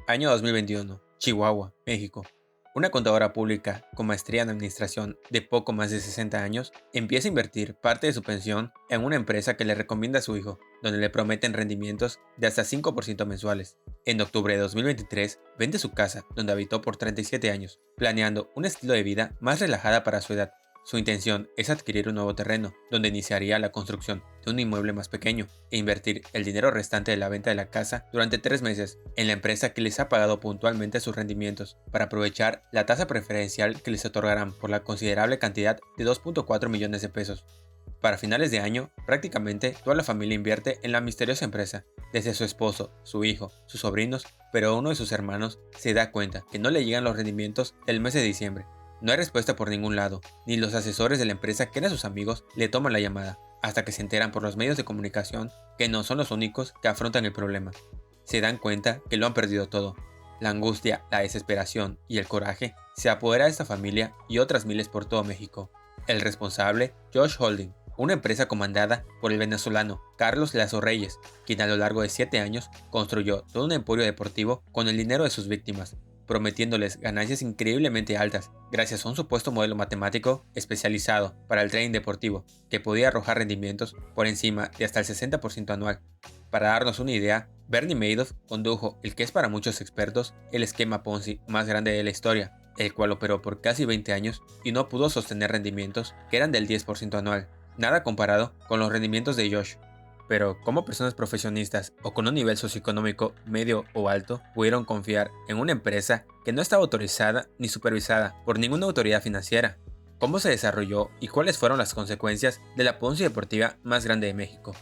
Año 2021, Chihuahua, México. Una contadora pública con maestría en administración de poco más de 60 años empieza a invertir parte de su pensión en una empresa que le recomienda a su hijo, donde le prometen rendimientos de hasta 5% mensuales. En octubre de 2023, vende su casa, donde habitó por 37 años, planeando un estilo de vida más relajada para su edad. Su intención es adquirir un nuevo terreno, donde iniciaría la construcción de un inmueble más pequeño e invertir el dinero restante de la venta de la casa durante 3 meses en la empresa que les ha pagado puntualmente sus rendimientos, para aprovechar la tasa preferencial que les otorgarán por la considerable cantidad de 2.4 millones de pesos. Para finales de año, prácticamente toda la familia invierte en la misteriosa empresa, desde su esposo, su hijo, sus sobrinos, pero uno de sus hermanos se da cuenta que no le llegan los rendimientos del mes de diciembre. No hay respuesta por ningún lado, ni los asesores de la empresa que eran sus amigos le toman la llamada, hasta que se enteran por los medios de comunicación que no son los únicos que afrontan el problema. Se dan cuenta que lo han perdido todo. La angustia, la desesperación y el coraje se apodera de esta familia y otras miles por todo México. El responsable, Josh Holding, una empresa comandada por el venezolano Carlos Lazo Reyes, quien a lo largo de 7 años construyó todo un emporio deportivo con el dinero de sus víctimas, prometiéndoles ganancias increíblemente altas gracias a un supuesto modelo matemático especializado para el trading deportivo que podía arrojar rendimientos por encima de hasta el 60% anual. Para darnos una idea, Bernie Madoff condujo el que es para muchos expertos el esquema Ponzi más grande de la historia, el cual operó por casi 20 años y no pudo sostener rendimientos que eran del 10% anual, nada comparado con los rendimientos de Josh. Pero, ¿cómo personas profesionistas o con un nivel socioeconómico medio o alto pudieron confiar en una empresa que no estaba autorizada ni supervisada por ninguna autoridad financiera? ¿Cómo se desarrolló y cuáles fueron las consecuencias de la Ponzi deportiva más grande de México?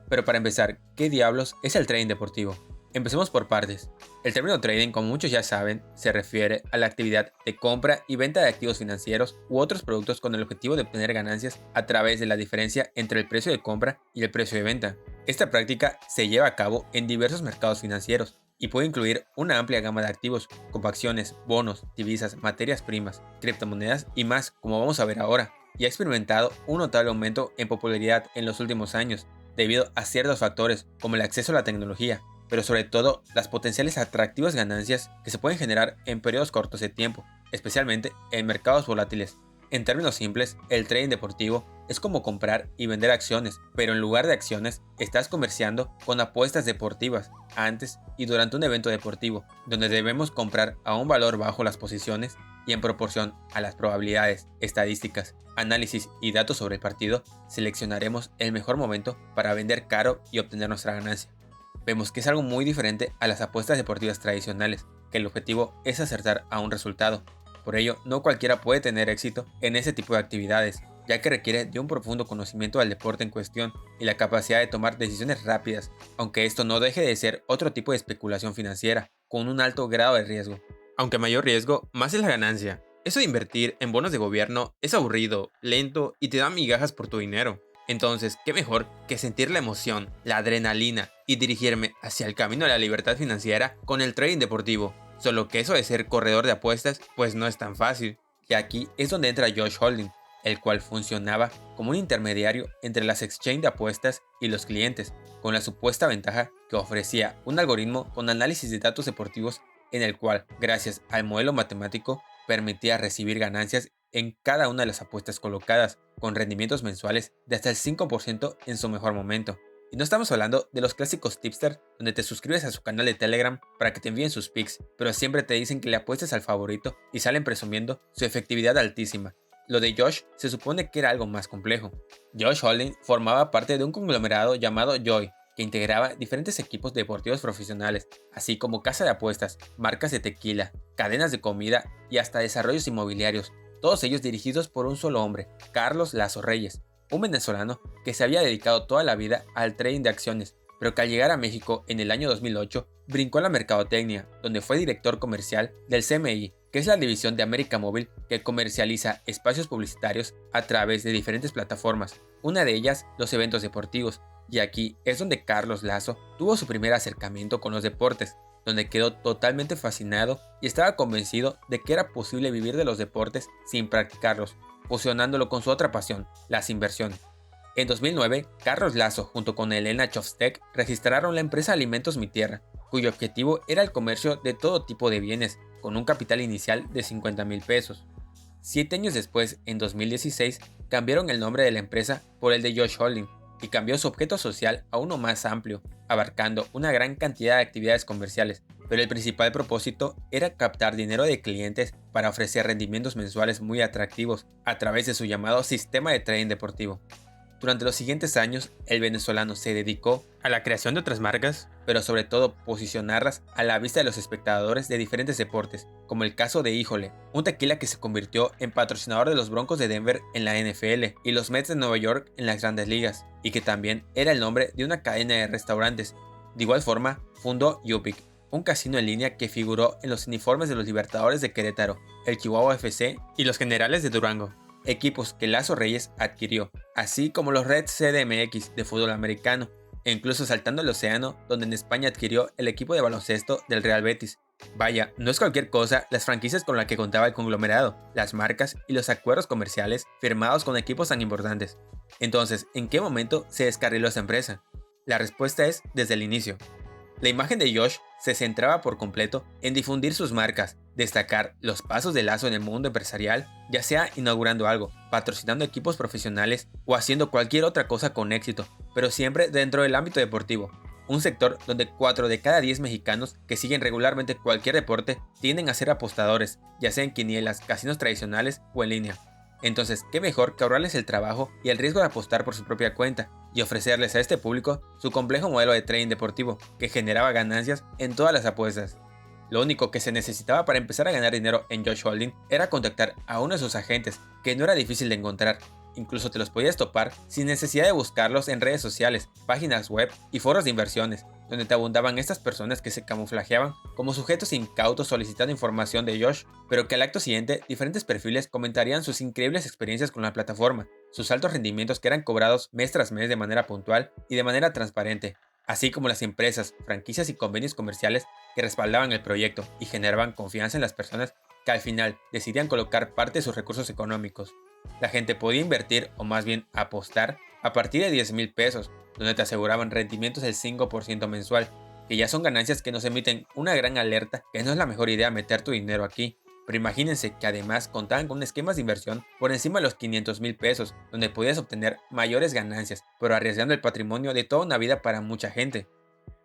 Pero para empezar, ¿qué diablos es el trading deportivo? Empecemos por partes. El término trading, como muchos ya saben, se refiere a la actividad de compra y venta de activos financieros u otros productos con el objetivo de obtener ganancias a través de la diferencia entre el precio de compra y el precio de venta. Esta práctica se lleva a cabo en diversos mercados financieros y puede incluir una amplia gama de activos, como acciones, bonos, divisas, materias primas, criptomonedas y más, como vamos a ver ahora, y ha experimentado un notable aumento en popularidad en los últimos años, debido a ciertos factores como el acceso a la tecnología, pero sobre todo las potenciales atractivas ganancias que se pueden generar en periodos cortos de tiempo, especialmente en mercados volátiles. En términos simples, el trading deportivo es como comprar y vender acciones, pero en lugar de acciones, estás comerciando con apuestas deportivas antes y durante un evento deportivo, donde debemos comprar a un valor bajo las posiciones y en proporción a las probabilidades, estadísticas, análisis y datos sobre el partido, seleccionaremos el mejor momento para vender caro y obtener nuestra ganancia. Vemos que es algo muy diferente a las apuestas deportivas tradicionales, que el objetivo es acertar a un resultado. Por ello, no cualquiera puede tener éxito en ese tipo de actividades, ya que requiere de un profundo conocimiento del deporte en cuestión y la capacidad de tomar decisiones rápidas, aunque esto no deje de ser otro tipo de especulación financiera, con un alto grado de riesgo. Aunque mayor riesgo, más es la ganancia. Eso de invertir en bonos de gobierno es aburrido, lento y te da migajas por tu dinero. Entonces, ¿qué mejor que sentir la emoción, la adrenalina y dirigirme hacia el camino de la libertad financiera con el trading deportivo? Solo que eso de ser corredor de apuestas, pues no es tan fácil. Y aquí es donde entra Josh Holding, el cual funcionaba como un intermediario entre las exchange de apuestas y los clientes, con la supuesta ventaja que ofrecía un algoritmo con análisis de datos deportivos en el cual, gracias al modelo matemático, permitía recibir ganancias en cada una de las apuestas colocadas, con rendimientos mensuales de hasta el 5% en su mejor momento. Y no estamos hablando de los clásicos tipsters donde te suscribes a su canal de Telegram para que te envíen sus picks, pero siempre te dicen que le apuestes al favorito y salen presumiendo su efectividad altísima. Lo de Josh se supone que era algo más complejo. Josh Holding formaba parte de un conglomerado llamado Joy, que integraba diferentes equipos deportivos profesionales, así como casa de apuestas, marcas de tequila, cadenas de comida y hasta desarrollos inmobiliarios, todos ellos dirigidos por un solo hombre, Carlos Lazo Reyes, un venezolano que se había dedicado toda la vida al trading de acciones, pero que al llegar a México en el año 2008 brincó a la mercadotecnia, donde fue director comercial del CMI, que es la división de América Móvil que comercializa espacios publicitarios a través de diferentes plataformas, una de ellas los eventos deportivos, y aquí es donde Carlos Lazo tuvo su primer acercamiento con los deportes, donde quedó totalmente fascinado y estaba convencido de que era posible vivir de los deportes sin practicarlos, fusionándolo con su otra pasión, las inversiones. En 2009, Carlos Lazo junto con Elena Chofstek registraron la empresa Alimentos Mi Tierra, cuyo objetivo era el comercio de todo tipo de bienes, con un capital inicial de 50,000 pesos. 7 años después, en 2016, cambiaron el nombre de la empresa por el de Josh Holding y cambió su objeto social a uno más amplio, abarcando una gran cantidad de actividades comerciales, pero el principal propósito era captar dinero de clientes para ofrecer rendimientos mensuales muy atractivos a través de su llamado sistema de trading deportivo. Durante los siguientes años, el venezolano se dedicó a la creación de otras marcas, pero sobre todo posicionarlas a la vista de los espectadores de diferentes deportes, como el caso de Híjole, un tequila que se convirtió en patrocinador de los Broncos de Denver en la NFL y los Mets de Nueva York en las Grandes Ligas, y que también era el nombre de una cadena de restaurantes. De igual forma, fundó Yupik, un casino en línea que figuró en los uniformes de los Libertadores de Querétaro, el Chihuahua FC y los Generales de Durango, equipos que Lazo Reyes adquirió, así como los Reds CDMX de fútbol americano, e incluso saltando el océano, donde en España adquirió el equipo de baloncesto del Real Betis. Vaya, no es cualquier cosa las franquicias con las que contaba el conglomerado, las marcas y los acuerdos comerciales firmados con equipos tan importantes. Entonces, ¿en qué momento se descarriló esta empresa? La respuesta es desde el inicio. La imagen de Josh se centraba por completo en difundir sus marcas, destacar los pasos de Lazo en el mundo empresarial, ya sea inaugurando algo, patrocinando equipos profesionales o haciendo cualquier otra cosa con éxito, pero siempre dentro del ámbito deportivo. Un sector donde 4 de cada 10 mexicanos que siguen regularmente cualquier deporte tienden a ser apostadores, ya sea en quinielas, casinos tradicionales o en línea. Entonces, ¿qué mejor que ahorrarles el trabajo y el riesgo de apostar por su propia cuenta y ofrecerles a este público su complejo modelo de trading deportivo que generaba ganancias en todas las apuestas? Lo único que se necesitaba para empezar a ganar dinero en Josh Holding era contactar a uno de sus agentes, que no era difícil de encontrar. Incluso te los podías topar sin necesidad de buscarlos en redes sociales, páginas web y foros de inversiones, donde te abundaban estas personas que se camuflajeaban como sujetos incautos solicitando información de Josh, pero que al acto siguiente diferentes perfiles comentarían sus increíbles experiencias con la plataforma, sus altos rendimientos que eran cobrados mes tras mes de manera puntual y de manera transparente, así como las empresas, franquicias y convenios comerciales que respaldaban el proyecto y generaban confianza en las personas que al final decidían colocar parte de sus recursos económicos. La gente podía invertir o más bien apostar a partir de 10,000 pesos, donde te aseguraban rendimientos del 5% mensual, que ya son ganancias que nos emiten una gran alerta que no es la mejor idea meter tu dinero aquí. Pero imagínense que además contaban con esquemas de inversión por encima de los 500,000 pesos, donde podías obtener mayores ganancias, pero arriesgando el patrimonio de toda una vida para mucha gente.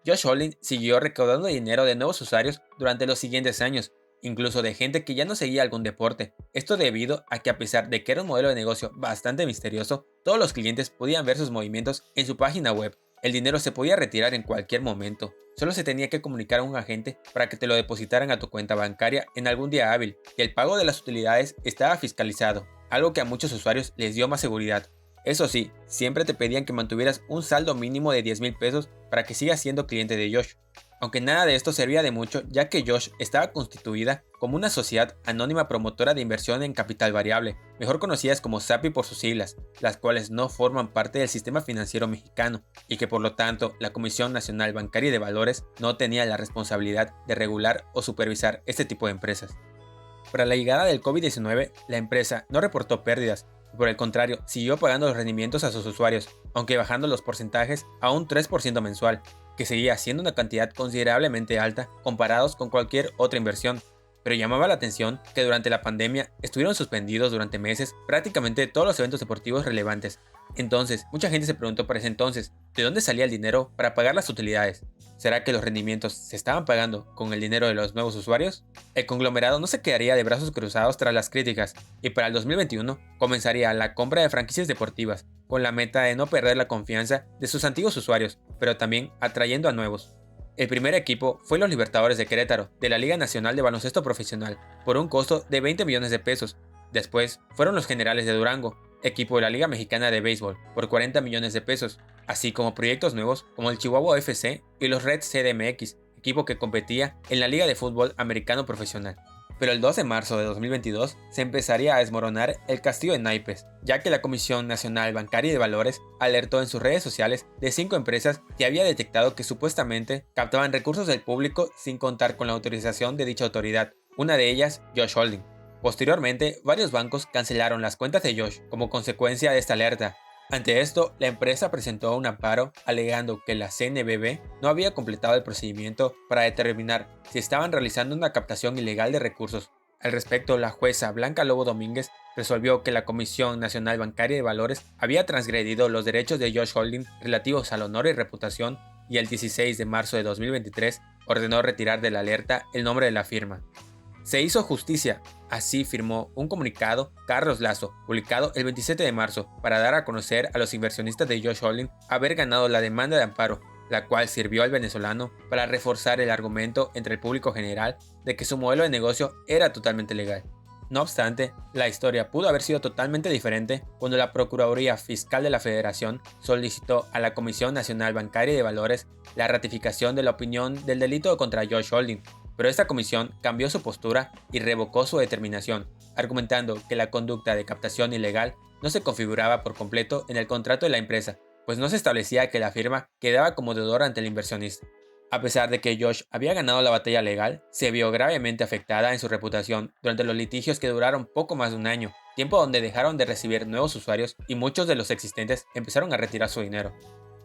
Josh Holding siguió recaudando dinero de nuevos usuarios durante los siguientes años, incluso de gente que ya no seguía algún deporte. Esto debido a que a pesar de que era un modelo de negocio bastante misterioso, todos los clientes podían ver sus movimientos en su página web. El dinero se podía retirar en cualquier momento. Solo se tenía que comunicar a un agente para que te lo depositaran a tu cuenta bancaria en algún día hábil, y el pago de las utilidades estaba fiscalizado, algo que a muchos usuarios les dio más seguridad. Eso sí, siempre te pedían que mantuvieras un saldo mínimo de 10,000 pesos para que sigas siendo cliente de Josh. Aunque nada de esto servía de mucho, ya que Josh estaba constituida como una sociedad anónima promotora de inversión en capital variable, mejor conocidas como SAPI por sus siglas, las cuales no forman parte del sistema financiero mexicano, y que por lo tanto la Comisión Nacional Bancaria y de Valores no tenía la responsabilidad de regular o supervisar este tipo de empresas. Para la llegada del COVID-19, la empresa no reportó pérdidas, y por el contrario, siguió pagando los rendimientos a sus usuarios, aunque bajando los porcentajes a un 3% mensual, que seguía siendo una cantidad considerablemente alta comparados con cualquier otra inversión. Pero llamaba la atención que durante la pandemia estuvieron suspendidos durante meses prácticamente todos los eventos deportivos relevantes. Entonces, mucha gente se preguntó para ese entonces, ¿de dónde salía el dinero para pagar las utilidades? ¿Será que los rendimientos se estaban pagando con el dinero de los nuevos usuarios? El conglomerado no se quedaría de brazos cruzados tras las críticas, y para el 2021 comenzaría la compra de franquicias deportivas, con la meta de no perder la confianza de sus antiguos usuarios, pero también atrayendo a nuevos. El primer equipo fue los Libertadores de Querétaro, de la Liga Nacional de Baloncesto Profesional, por un costo de 20 millones de pesos. Después fueron los Generales de Durango, equipo de la Liga Mexicana de Béisbol, por 40 millones de pesos, así como proyectos nuevos como el Chihuahua FC y los Reds CDMX, equipo que competía en la Liga de Fútbol Americano Profesional. Pero el 2 de marzo de 2022 se empezaría a desmoronar el castillo de naipes, ya que la Comisión Nacional Bancaria y de Valores alertó en sus redes sociales de 5 empresas que había detectado que supuestamente captaban recursos del público sin contar con la autorización de dicha autoridad, una de ellas Josh Holding. Posteriormente, varios bancos cancelaron las cuentas de Josh como consecuencia de esta alerta. Ante esto, la empresa presentó un amparo alegando que la CNBV no había completado el procedimiento para determinar si estaban realizando una captación ilegal de recursos. Al respecto, la jueza Blanca Lobo Domínguez resolvió que la Comisión Nacional Bancaria de Valores había transgredido los derechos de Josh Holding relativos al honor y reputación y el 16 de marzo de 2023 ordenó retirar de la alerta el nombre de la firma. Se hizo justicia, así firmó un comunicado Carlos Lazo, publicado el 27 de marzo, para dar a conocer a los inversionistas de Josh Holding haber ganado la demanda de amparo, la cual sirvió al venezolano para reforzar el argumento entre el público general de que su modelo de negocio era totalmente legal. No obstante, la historia pudo haber sido totalmente diferente cuando la Procuraduría Fiscal de la Federación solicitó a la Comisión Nacional Bancaria y de Valores la ratificación de la opinión del delito contra Josh Holding, pero esta comisión cambió su postura y revocó su determinación, argumentando que la conducta de captación ilegal no se configuraba por completo en el contrato de la empresa, pues no se establecía que la firma quedaba como deudor ante el inversionista. A pesar de que Josh había ganado la batalla legal, se vio gravemente afectada en su reputación durante los litigios que duraron poco más de un año, tiempo donde dejaron de recibir nuevos usuarios y muchos de los existentes empezaron a retirar su dinero.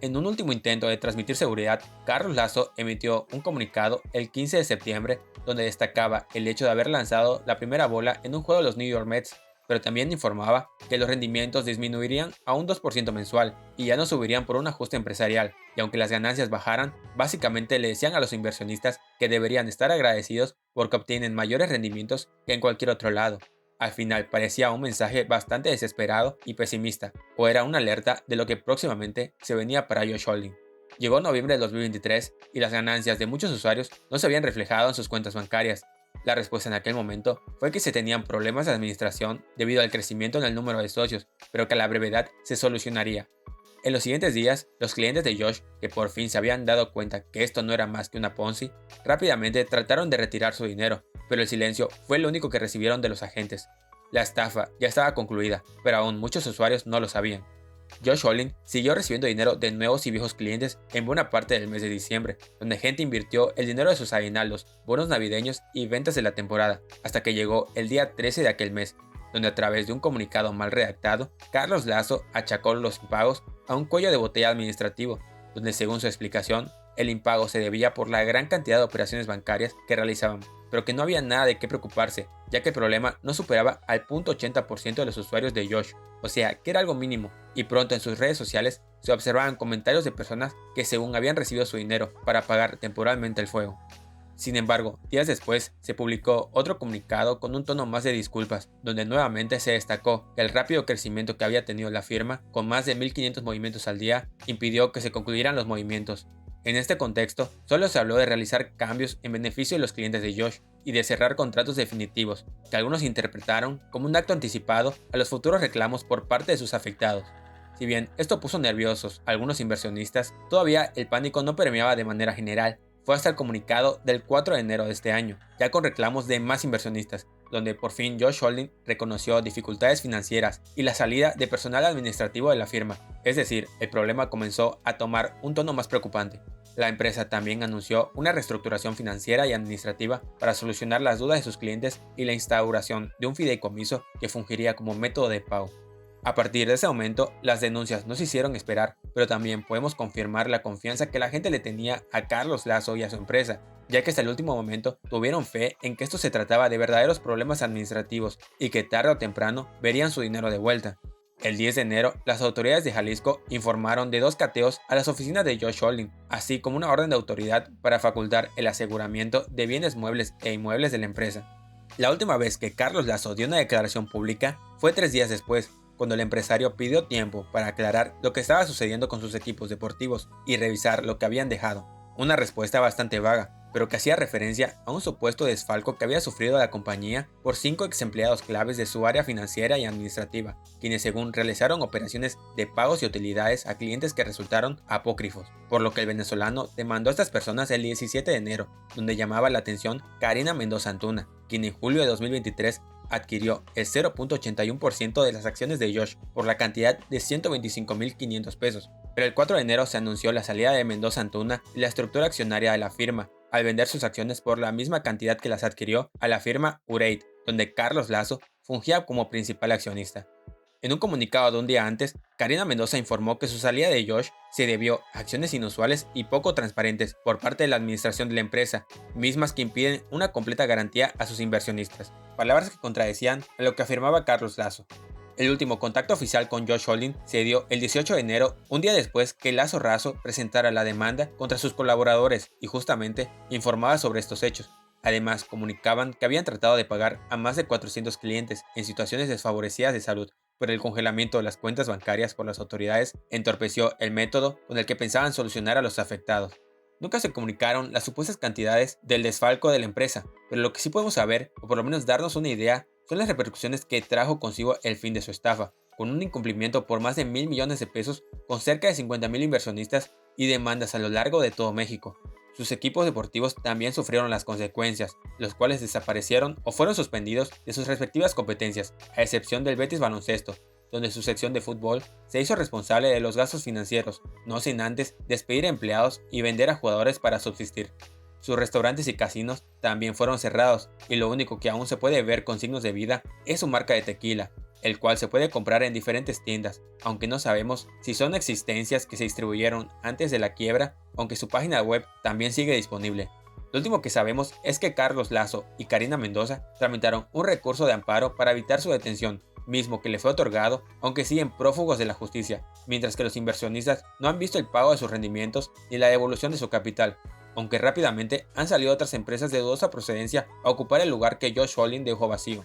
En un último intento de transmitir seguridad, Carlos Lazo emitió un comunicado el 15 de septiembre donde destacaba el hecho de haber lanzado la primera bola en un juego de los New York Mets, pero también informaba que los rendimientos disminuirían a un 2% mensual y ya no subirían por un ajuste empresarial, y aunque las ganancias bajaran, básicamente le decían a los inversionistas que deberían estar agradecidos porque obtienen mayores rendimientos que en cualquier otro lado. Al final parecía un mensaje bastante desesperado y pesimista, o era una alerta de lo que próximamente se venía para Josh Holding. Llegó noviembre de 2023 y las ganancias de muchos usuarios no se habían reflejado en sus cuentas bancarias. La respuesta en aquel momento fue que se tenían problemas de administración debido al crecimiento en el número de socios, pero que a la brevedad se solucionaría. En los siguientes días, los clientes de Josh, que por fin se habían dado cuenta que esto no era más que una Ponzi, rápidamente trataron de retirar su dinero, pero el silencio fue lo único que recibieron de los agentes. La estafa ya estaba concluida, pero aún muchos usuarios no lo sabían. Josh Holding siguió recibiendo dinero de nuevos y viejos clientes en buena parte del mes de diciembre, donde gente invirtió el dinero de sus aguinaldos, bonos navideños y ventas de la temporada, hasta que llegó el día 13 de aquel mes, donde a través de un comunicado mal redactado, Carlos Lazo achacó los impagos a un cuello de botella administrativo, donde según su explicación, el impago se debía por la gran cantidad de operaciones bancarias que realizaban, pero que no había nada de qué preocuparse, ya que el problema no superaba al 0.80% de los usuarios de Josh, o sea, que era algo mínimo, y pronto en sus redes sociales se observaban comentarios de personas que según habían recibido su dinero para pagar temporalmente el fuego. Sin embargo, días después se publicó otro comunicado con un tono más de disculpas, donde nuevamente se destacó que el rápido crecimiento que había tenido la firma, con más de 1500 movimientos al día, impidió que se concluyeran los movimientos. En este contexto, solo se habló de realizar cambios en beneficio de los clientes de Josh y de cerrar contratos definitivos, que algunos interpretaron como un acto anticipado a los futuros reclamos por parte de sus afectados. Si bien esto puso nerviosos a algunos inversionistas, todavía el pánico no permeaba de manera general. Fue hasta el comunicado del 4 de enero de este año, ya con reclamos de más inversionistas, donde por fin Josh Holding reconoció dificultades financieras y la salida de personal administrativo de la firma, es decir, el problema comenzó a tomar un tono más preocupante. La empresa también anunció una reestructuración financiera y administrativa para solucionar las dudas de sus clientes y la instauración de un fideicomiso que fungiría como método de pago. A partir de ese momento, las denuncias no se hicieron esperar, pero también podemos confirmar la confianza que la gente le tenía a Carlos Lazo y a su empresa, ya que hasta el último momento tuvieron fe en que esto se trataba de verdaderos problemas administrativos y que tarde o temprano verían su dinero de vuelta. El 10 de enero, las autoridades de Jalisco informaron de 2 cateos a las oficinas de Josh Holding, así como una orden de autoridad para facultar el aseguramiento de bienes muebles e inmuebles de la empresa. La última vez que Carlos Lazo dio una declaración pública fue 3 días después, cuando el empresario pidió tiempo para aclarar lo que estaba sucediendo con sus equipos deportivos y revisar lo que habían dejado. Una respuesta bastante vaga, pero que hacía referencia a un supuesto desfalco que había sufrido la compañía por 5 ex empleados claves de su área financiera y administrativa, quienes según realizaron operaciones de pagos y utilidades a clientes que resultaron apócrifos, por lo que el venezolano demandó a estas personas el 17 de enero, donde llamaba la atención Karina Mendoza Antuna, quien en julio de 2023 adquirió el 0.81% de las acciones de Josh por la cantidad de 125.500 pesos. Pero el 4 de enero se anunció la salida de Mendoza Antuna y la estructura accionaria de la firma, al vender sus acciones por la misma cantidad que las adquirió a la firma Ureid, donde Carlos Lazo fungía como principal accionista. En un comunicado de un día antes, Karina Mendoza informó que su salida de Josh se debió a acciones inusuales y poco transparentes por parte de la administración de la empresa, mismas que impiden una completa garantía a sus inversionistas, palabras que contradecían a lo que afirmaba Carlos Lazo. El último contacto oficial con Josh Holding se dio el 18 de enero, un día después que Lazo Raso presentara la demanda contra sus colaboradores y justamente informaba sobre estos hechos. Además, comunicaban que habían tratado de pagar a más de 400 clientes en situaciones desfavorecidas de salud, pero el congelamiento de las cuentas bancarias por las autoridades entorpeció el método con el que pensaban solucionar a los afectados. Nunca se comunicaron las supuestas cantidades del desfalco de la empresa, pero lo que sí podemos saber, o por lo menos darnos una idea, son las repercusiones que trajo consigo el fin de su estafa, con un incumplimiento por más de 1.000 millones de pesos, con cerca de 50.000 inversionistas y demandas a lo largo de todo México. Sus equipos deportivos también sufrieron las consecuencias, los cuales desaparecieron o fueron suspendidos de sus respectivas competencias, a excepción del Betis Baloncesto, donde su sección de fútbol se hizo responsable de los gastos financieros, no sin antes despedir a empleados y vender a jugadores para subsistir. Sus restaurantes y casinos también fueron cerrados y lo único que aún se puede ver con signos de vida es su marca de tequila, el cual se puede comprar en diferentes tiendas, aunque no sabemos si son existencias que se distribuyeron antes de la quiebra, aunque su página web también sigue disponible. Lo último que sabemos es que Carlos Lazo y Karina Mendoza tramitaron un recurso de amparo para evitar su detención, mismo que le fue otorgado, aunque siguen prófugos de la justicia, mientras que los inversionistas no han visto el pago de sus rendimientos ni la devolución de su capital, aunque rápidamente han salido otras empresas de dudosa procedencia a ocupar el lugar que Josh Holding dejó vacío.